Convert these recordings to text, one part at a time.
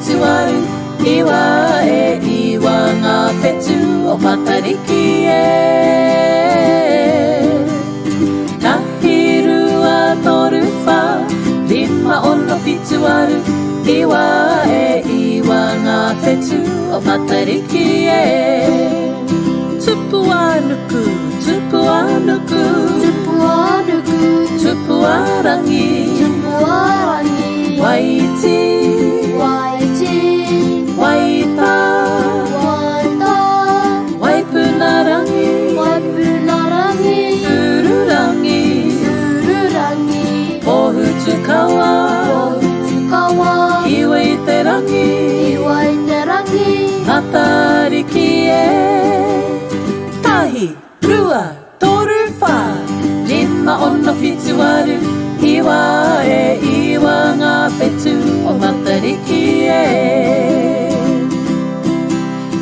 whitu aru, iwa e iwa ngā whetū o Matariki e. Tahi rua toru wha, lima ono whitu aru, iwa e iwa ngā whetū o Matariki e. Tupuānuku, Tupuānuku, Tupuānuku, Tupuārangi, Tupuārangi, Waitī, Waitī, Waitā, Waitā, Waipuna-ā-rangi, Waipuna-ā-rangi, Ururangi, Ururangi, Pohutukawa, Pohutukawa, Hiwa-i-te-rangi, Hiwa-i-te-rangi, Matariki e. Tahi, rua, toru wha, lima ono whitu aru, iwa e iwa ngā whetū o Matariki e.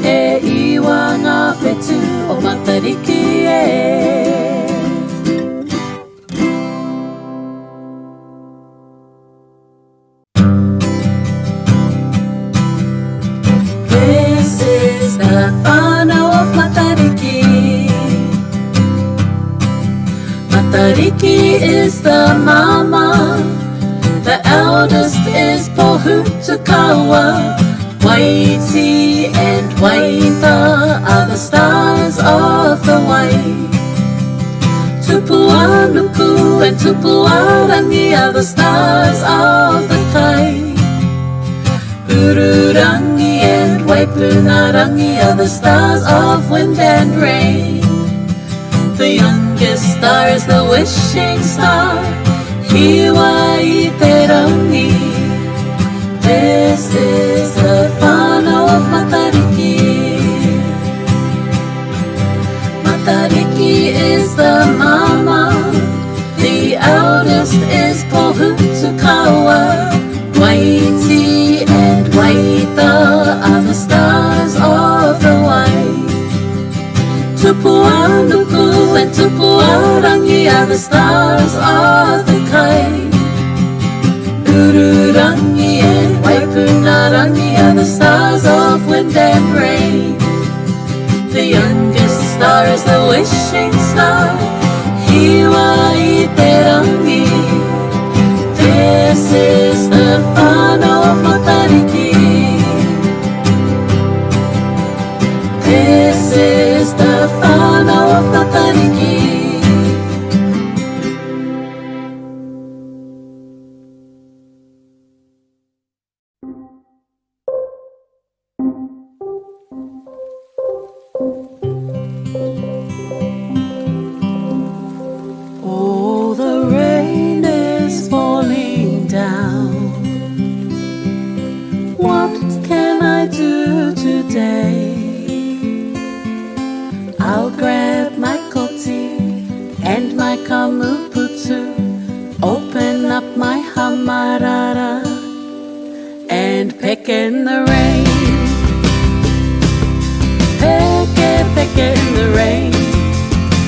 E iwa ngā whetū o Matariki e. This is the Whānau of Matariki. Matariki is the mama, the eldest is Pohutukawa. Waitī and Waitā are the stars of the Wai. Tupuānuku and Tupuārangi are the stars of the Kai. Ururangi and Waipuna-ā-rangi are the stars of wind and rain. The youngest star is the wishing star, Hiwa-i-te-rangi. This is the Whānau of Matariki. Matariki is the mama, the eldest is Pohutukawa. Waitī and Waitā are the stars of the Wai. Tupuānuku and Tupuārangi are the stars of the Kai. Ururangi and Waipuna-ā-rangi are the stars of wind and rain. The youngest star is the wishing star, Hiwa-i-te-rangi. This is the Whānau of Matariki. This is the Whānau of Matariki. Oh, the rain is falling down. What can I do today? I'll grab my koti and my kamuputu, open up my hamarara, and peck in the rain. Peke, peke in the rain.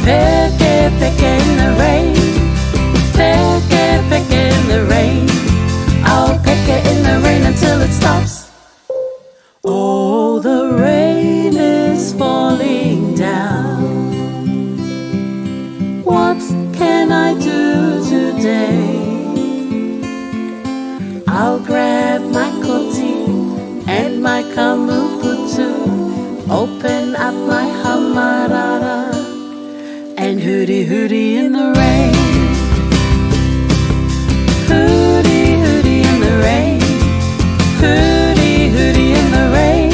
Peke, peke in the rain. Peke, peke in the rain. I'll peck it in the rain until it stops. Oh, the rain is falling down. What can I do today? I'll grab my koti and my kamuputu, open up my hamarara, and hooty hooty in the rain. Hooty hooty in the rain. Hooty hooty in the rain.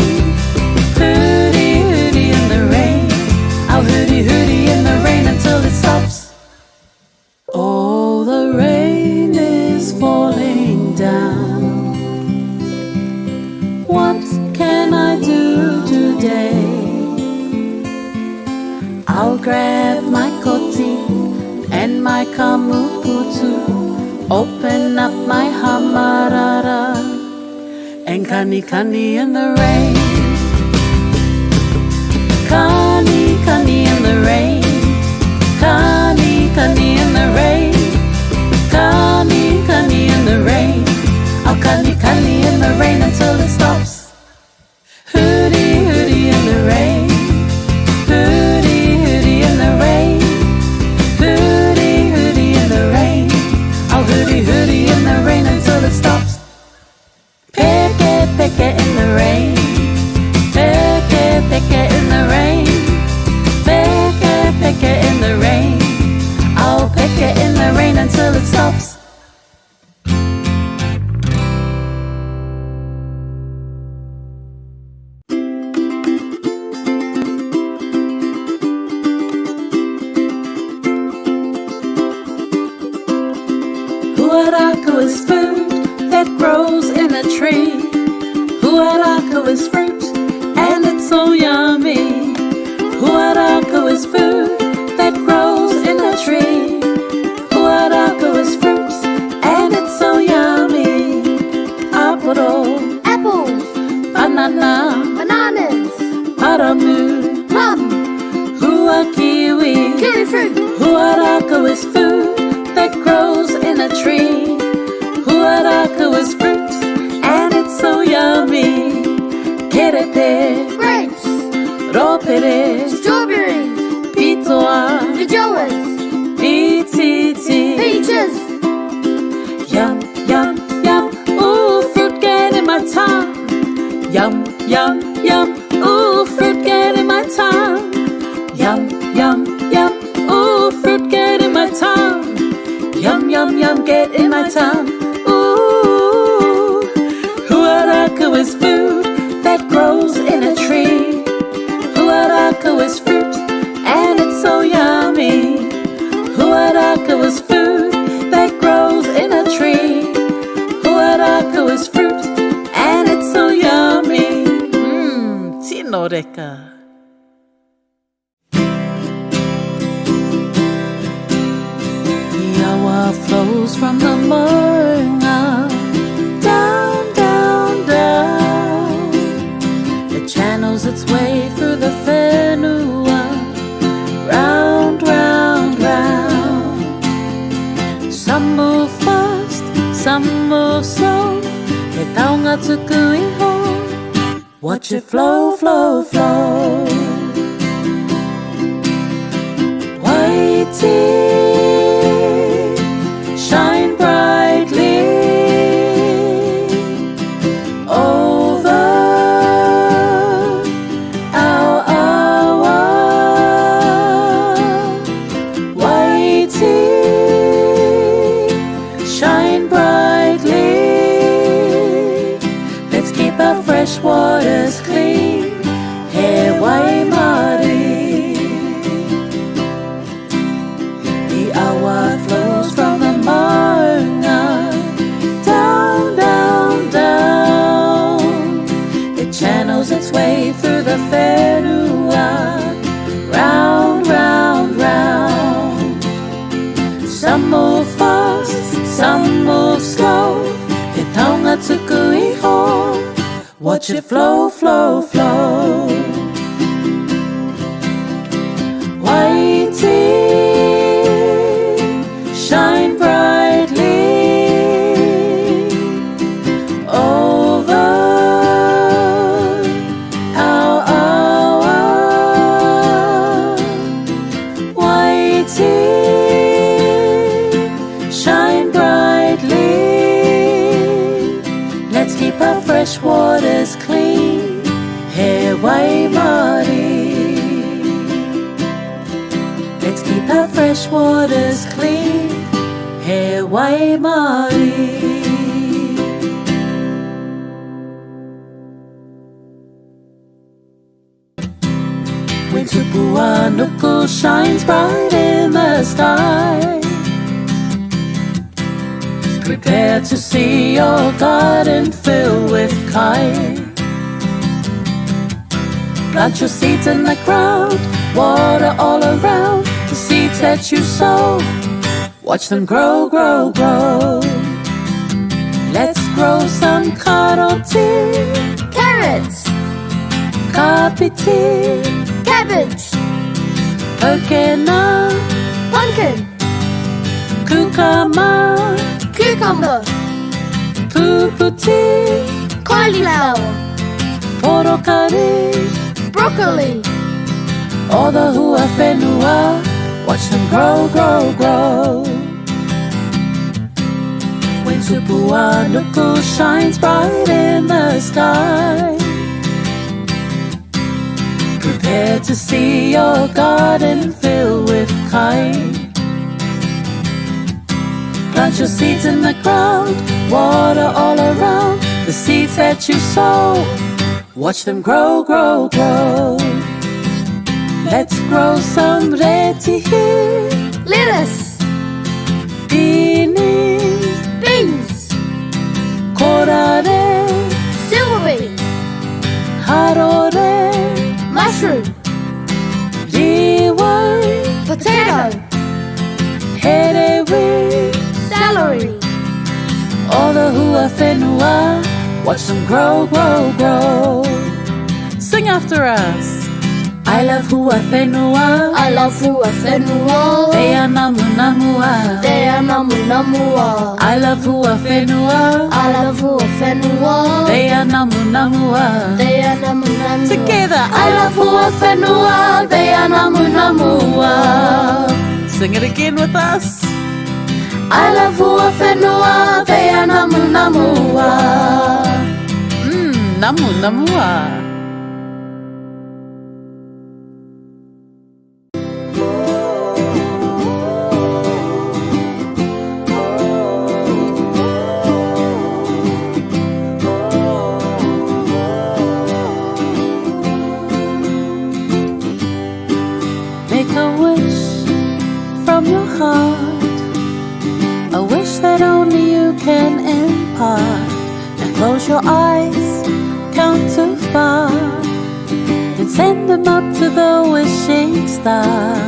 Hooty hooty in the rain. I'll hooty hooty in the rain until it stops. Oh, the rain is falling down. What can I do today? I'll grab my koti and my kamuputu, open up my hamarara, and kani kani in the rain. Kani kani in the rain. Kani kani in the rain. Kani kani in the rain. I'll kani kani in the rain until it stops. till it stops. Huarākau is food that grows in a tree. Huarākau is fruit and it's so yummy. Huarākau is food that grows in a tree. Huarākau is fruit and it's so yummy. Aporo, Apples, banana, bananas, paramu, plum, hua kiwi. kiwi fruit, Huarākau is food that grows in a tree. Huarākau is fruit and it's so yummy. Kerepe, grapes, ropere, strawberries, pitoa, feijoas, pititi. peaches, Yum, yum, yum, ooh, fruit get in my tongue. Yum, yum, yum, ooh, fruit get in my tongue. Yum, yum, yum, ooh, fruit get in my tongue. Yum, yum, yum, get in my tongue. Ooh, Huarākau is food that grows in a tree. Huarākau is fruit and it's so yummy. Huarākau is food that grows in a tree. Huarākau is fruit and it's so yummy. Tino reka. Yawa flows from the moringa down, down, down. It channels its way through the whenua, round, round, round. Some move fast, some move slow. He taonga tuku iho. Watch it flow, flow, flow. Waitī, shine brightly over our awa. Waitī, shine brightly. Let's keep our fresh waters clean. Hey, Waimari. The awa flows from the moringa down, down, down. It channels its way through the whenua, round, round, round. Some move fast, some move slow. He taonga tuku iho. Watch it flow, flow, flow. Waitī, shine brightly over our awa. Waitī, shine brightly. Let's keep our fresh waters clean. Hey, Waimari. Let's keep our fresh waters clean. Hey, Waimari. When Tupuānuku shines bright in the sky, prepare to see your garden filled with kai. Plant your seeds in the ground, water all around the seeds that you sow. Watch them grow, grow, grow. Let's grow some karoti, carrots, kapiti, cabbage, Peke, pumpkin, kukama, cucumber, puputi, cauliflower, porokari, broccoli, all the Huawhenua. Watch them grow, grow, grow. When Tupuānuku shines bright in the sky, prepare to see your garden filled with kai. Plant your seeds in the ground, water all around the seeds that you sow. Watch them grow, grow, grow. Let's grow some reti here. Lettuce, Beans, korare, celery, harore, mushroom, riwai, potato, herewi, celery. all the Huawhenua. Watch them grow, grow, grow. Sing after us. I love Huawhenua. I love Huawhenua. They are namu namua. They are namu namua. I love Huawhenua. I love Huawhenua. They are namu namua. They are namu namua. Together, I love Huawhenua. They are namu namua. Sing it again with us. I love Huawhenua. They are namu namua. Namu namua. Make a wish from your heart, a wish that only you can impart. Now close your eyes, count to 5, then send them up to the wishing star.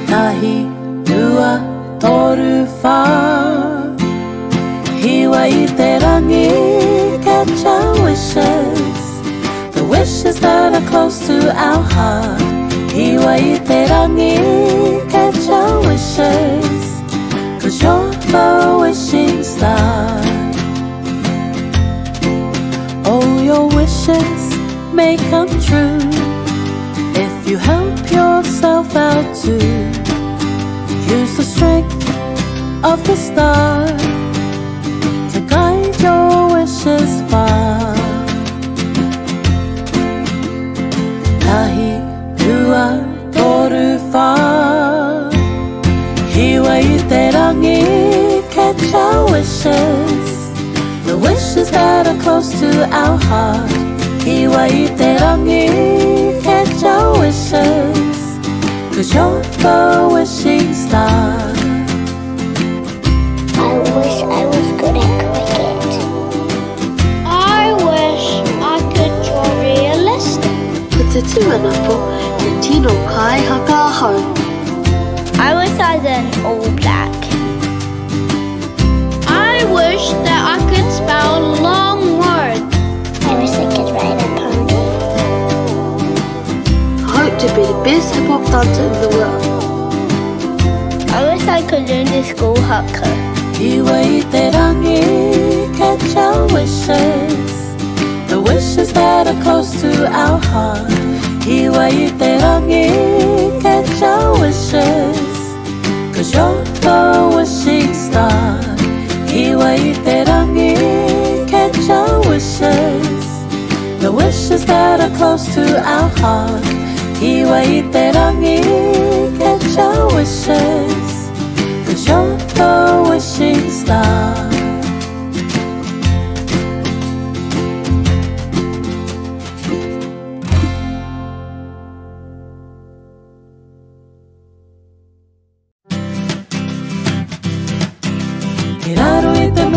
Tahi, dua, toru, wha. Hiwa-i-te-rangi, catch our wishes, the wishes that are close to our heart. Hiwa-i-te-rangi, catch our wishes, 'cause you're the wishing star. Oh, your wishes may come true if you help yourself out too. Use the strength of the star to guide your wishes far. Tahi, dua, toru, wha. Hiwa-i-te-rangi, catch our wishes, the wishes that are close to our heart. Hiwa-i-te-rangi, catch our wishes, 'cause you're the wishing star. I wish I was good at cricket. I wish I could draw realistic. Put a timanapo, the tino kai haka hau. I wish I was an all black. I wish that I could spell long words. I wish I could ride a pony. I hope to be the best hip hop dancer in the world. I wish I could learn the school haka. Hiwa-i-te-rangi, catch our wishes, the wishes that are close to our heart. Hiwa-i-te-rangi, catch our wishes, 'cause you're the wishing star. Hiwa-i-te-rangi, catch our wishes, the wishes that are close to our heart. Hiwa-i-te-rangi, catch our wishes, 'cause you're the wishing star.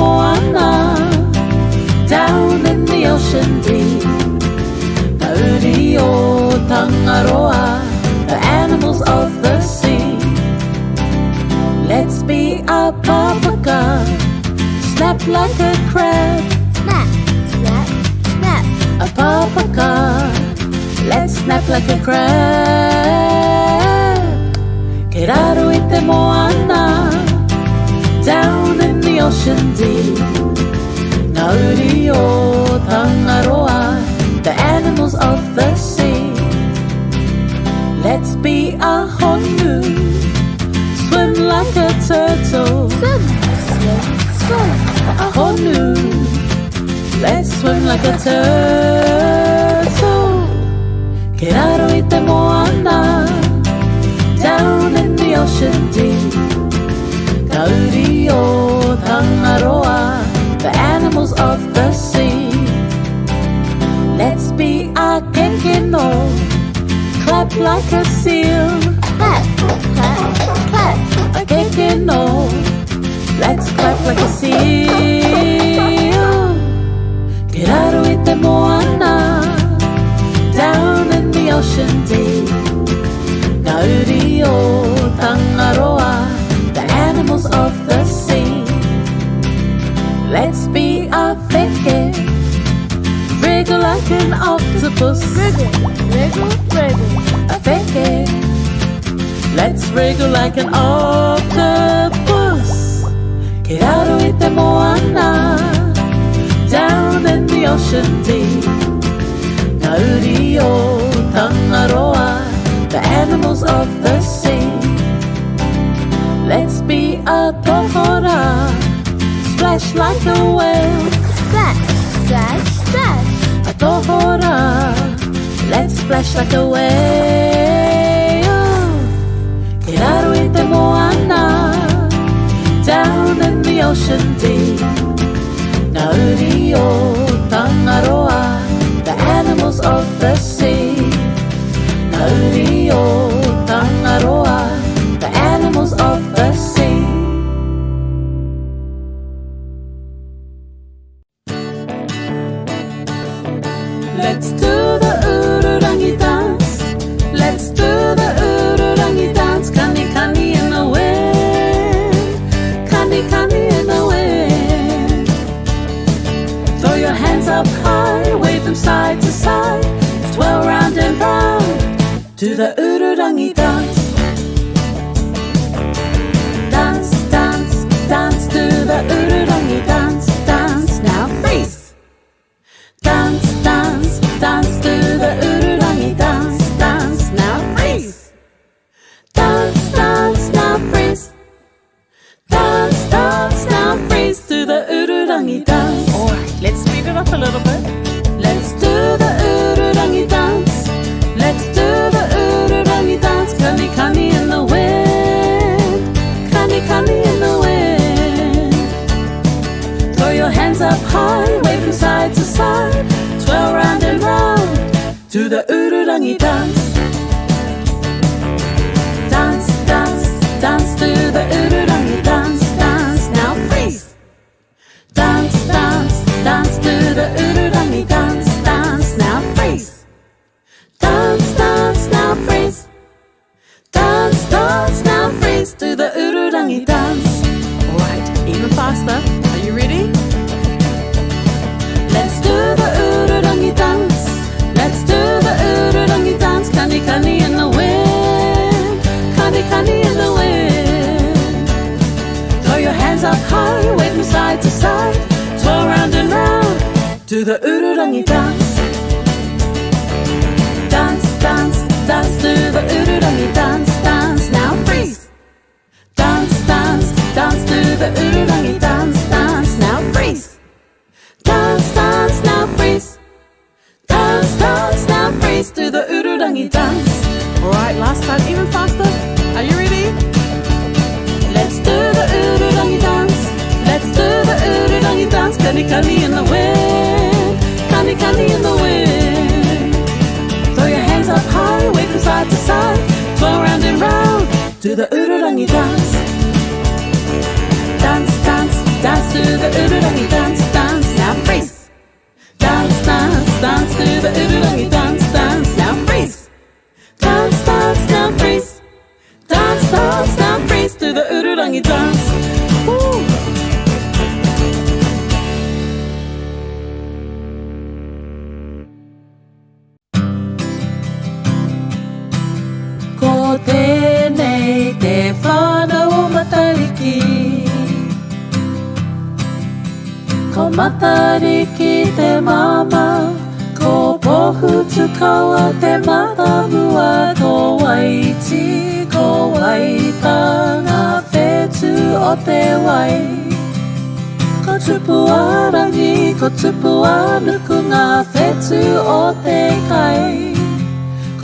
Moana, down in the ocean deep. Maori o Tangaroa, the animals of the sea. Let's be a papaga, snap like a crab. Snap, snap, snap. A papaga, let's snap like a crab. Keraru i te moana, down in the ocean deep. Maori o Tangaroa, the animals of the sea. Let's be a honu, swim like a turtle. Swim, swim, swim. A honu, let's swim like a turtle. Keraru i te moana, down in the ocean deep. clap like a seal. Clap, clap, clap. Peke no, let's clap like a seal. Ke raro I te moana, down in the ocean deep. Ngā uri o Tangaroa, the animals of the sea. Let's be a peke, wriggle like an octopus. Wriggle, wriggle, wriggle. A peke, let's wriggle like an octopus. Ke raro I te moana, down in the ocean deep. Ngā uri o Tangaroa, the animals of the sea. Let's be a tohora, splash like a whale. Splash, splash, splash. A tohora, let's splash like a whale. Ke raro I te moana, down in the ocean deep. Ngā uri o Tangaroa, the animals of the sea. Ngā uri o Tangaroa, the animals of the sea. Let's do the Ururangi dance. Let's do the Ururangi dance. Kani kani in the wind. Kani kani in the wind. Throw your hands up high, wave them side to side. Twirl round and round to the Ururangi dance. Dance, dance, dance to the Ururangi dance. Dance, now freeze. Dance, dance, dance to the Ururangi dance. Dance, now freeze. Dance, dance, now freeze. Dance, dance, now freeze to the Ururangi dance. Alright, let's speed it up a little bit. Let's do the Ururangi dance. Let's do the Ururangi dance. Kani kani in the wind. Kani kani in the wind. Throw your hands up high, wave from side to side. Twirl round and round to the Ururangi dance. Dance, dance, dance to the Ururangi dance. Dance, now freeze. Dance, dance, dance to the Ururangi dance. Dance, now freeze. Dance, dance, now freeze. Dance, dance, now freeze to the Ururangi dance. Alright, even faster. Are you ready? Let's do the Ururangi dance. Let's do the Ururangi dance. Kani kani in the wind. Kani kani in the wind. Throw your hands up high, wave them side to side. Twirl round and round to the Ururangi dance. Dance, dance, dance to the Ururangi dance. Dance, now freeze. Dance, dance, dance to the Ururangi dance. Dance, now freeze. Dance, dance, now freeze. Dance, dance, now freeze to the Ururangi dance. Alright, last time, even faster. Are you ready? Let's do the Ururangi dance. Let's do the Ururangi dance. Kani kani in the wind. Kani kani in the wind. Throw your hands up high, wave from side to side. Twirl round and round to the Ururangi dance. Dance, dance, dance to the Ururangi dance. Dance, now freeze. Dance, dance, dance to the Ururangi dance. Dance, now freeze. Dance, dance, now freeze. Dance, dance, now freeze to the Ururangi dance. Woo! Ko tēnei te Whānau O Matariki. Ko Matariki te mama, ko pohu tukaua te matamua, ko Waitī, ko Waitā, Ngā Whetū O te wai. Ko Tupuārangi, ko Tupuānuku, Ngā Whetū O te kai.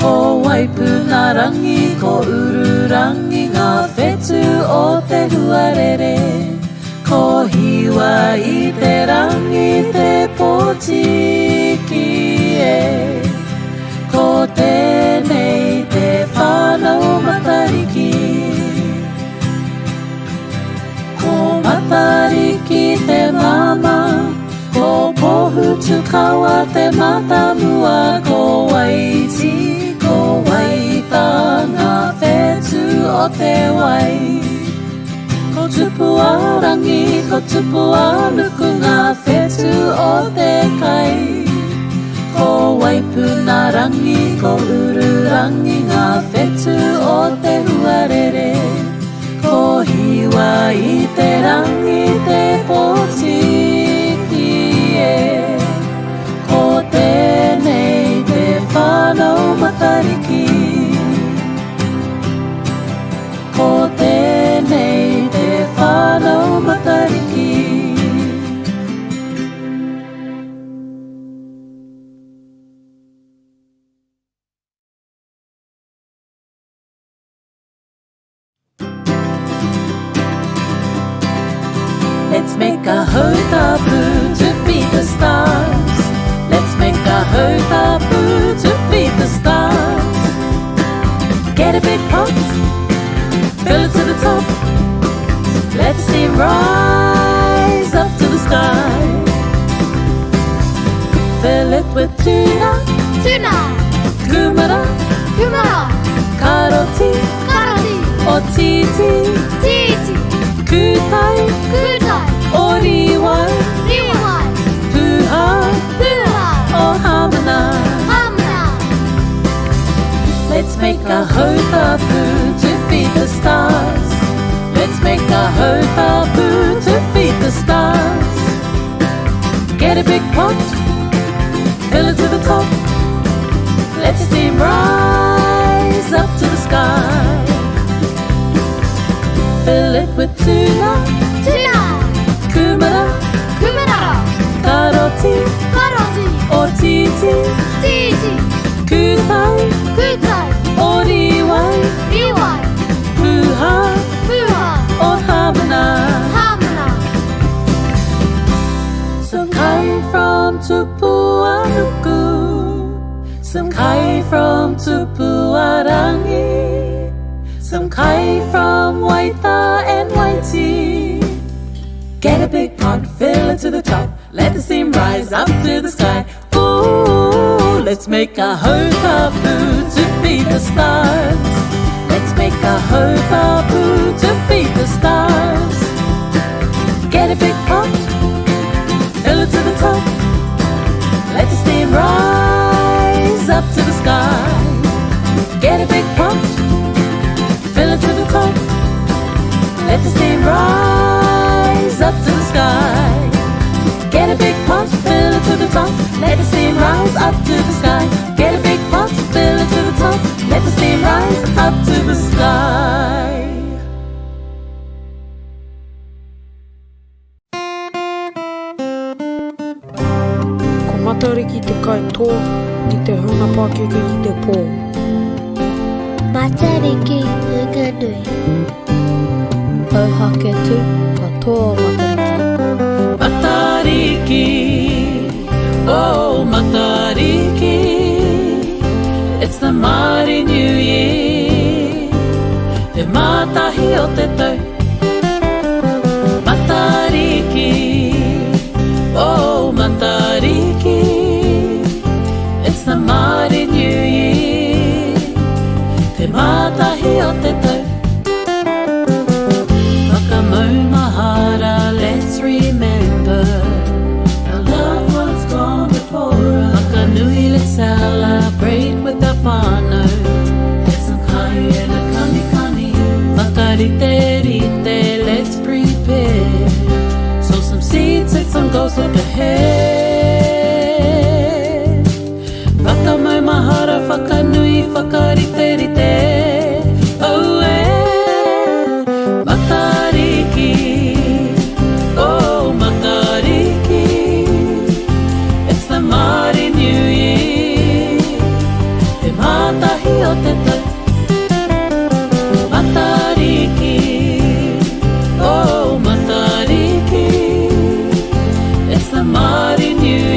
Ko Waipuna-ā-rangi, ko Ururangi, Ngā Whetū O te huarere. Ko Hiwa-i-te-rangi, te potiki e. Ko tēnei te ki te mama, ko pohu tukawa te matamua, ko Waitī, ko Waitā, Ngā Whetū O te Wai. Ko Tupuārangi, ko Tupuānuku, Ngā Whetū O te Kai. Ko Waipuna-ā-rangi, ko Ururangi, Ngā Whetū O te Huarere. Ko Hiwa-i-te-rangi, te potiki e. Ko tēnei te Whānau Matariki. Ko tēnei te Whānau Matariki. Let's make a hautapu to feed the stars. Let's make a hautapu to feed the stars. Get a big pot, fill it to the top. Let's see rise up to the sky. Fill it with tuna, kumara, karoti, otiti, kutai, oriwai, puha, o hamana. Let's make a hautapu to feed the stars. Let's make a hautapu to feed the stars. Get a big pot, fill it to the top. Let's see him rise up to the sky. Fill it with tuna, kumara, karoti, otiti, kutai, oriwai, puha, o hamana. Some kai from Tupuānuku, some kai from Tupuārangi, some kai from Waitā and Waitī. Get a big pot, fill it to the top. Let the steam rise up to the sky. Ooh, let's make a hautapu to feed the stars. Let's make a hautapu to feed the stars. Get a big pot, fill it to the top. Let the steam rise up to the sky. Get a big pot, fill it to the top. Let the steam rise up to the sky. Get a big pot, fill it to the top. Let the steam rise up to the sky. Get a big pot, fill it to the top. Let the steam rise up to the sky. Ko Matariki te kai tō, ki te hunga Pākeke ki te pō. Matariki nuka nui. Auhake tū, ka tō Matariki. Matariki, oh Matariki. It's the Māori New Year. Te Mātahi O Te Tau. Matariki, oh Matariki. It's the Māori New Year. Te Mātahi O Te Tau. Mahara, let's remember the loved ones gone before us. Makanui, let's celebrate with the whānau. There's some kai and a kani. Makarite, let's prepare. Sow some seeds, take some goals, look ahead. Whakamau mahara, whakanui, whakarite. Oh, Matariki, oh Matariki. It's the Māori New Year. Te Mātahi O Te Tau. Matariki, oh Matariki. It's the Māori New Year.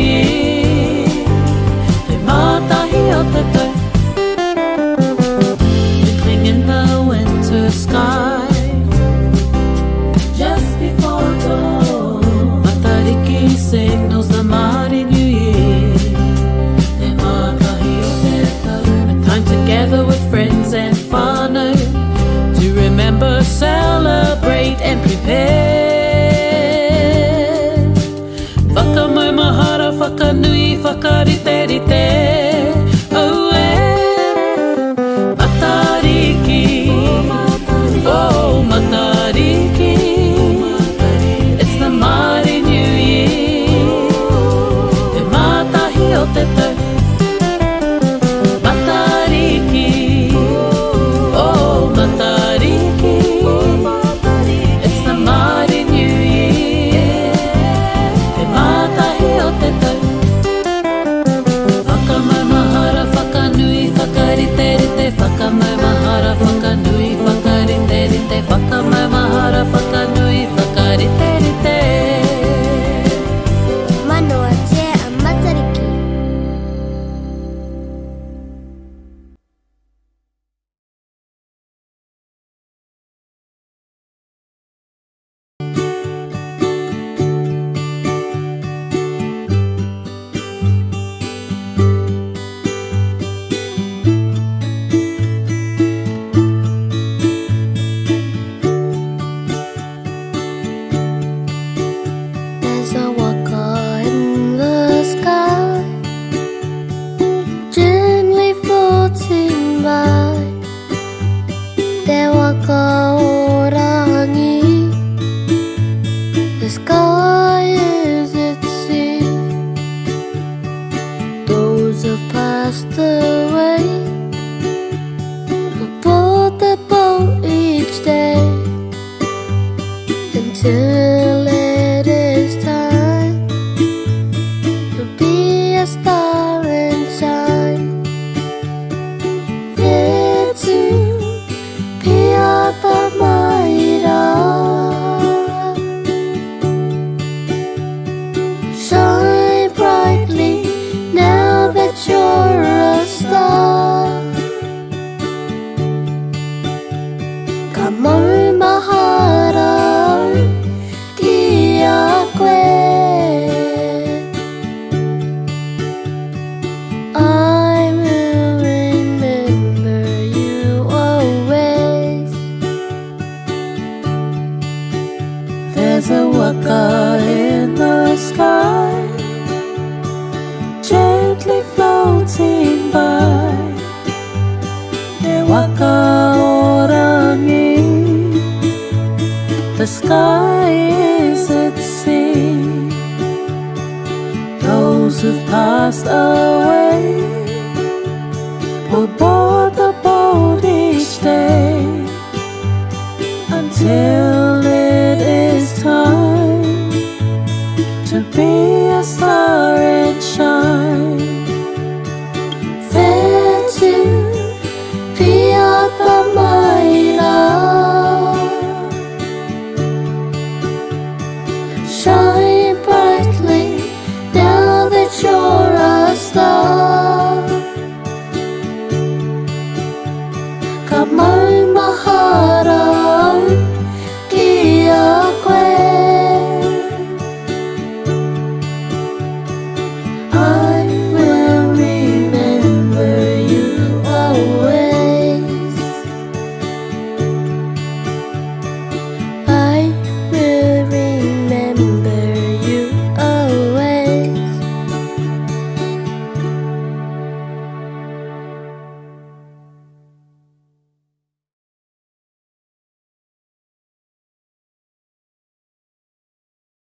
till it is time to be a star and shine. Whetū O Tamariki, shine brightly now that you're a star. Come on, mahara ki a koe. I will remember you always. There's a waka in the sky, gently floating by. Waka O Rangi, the sky is at sea. Those who've passed away will board the boat each day until it is time to be a star and shine. Whetū O Tamariki, shine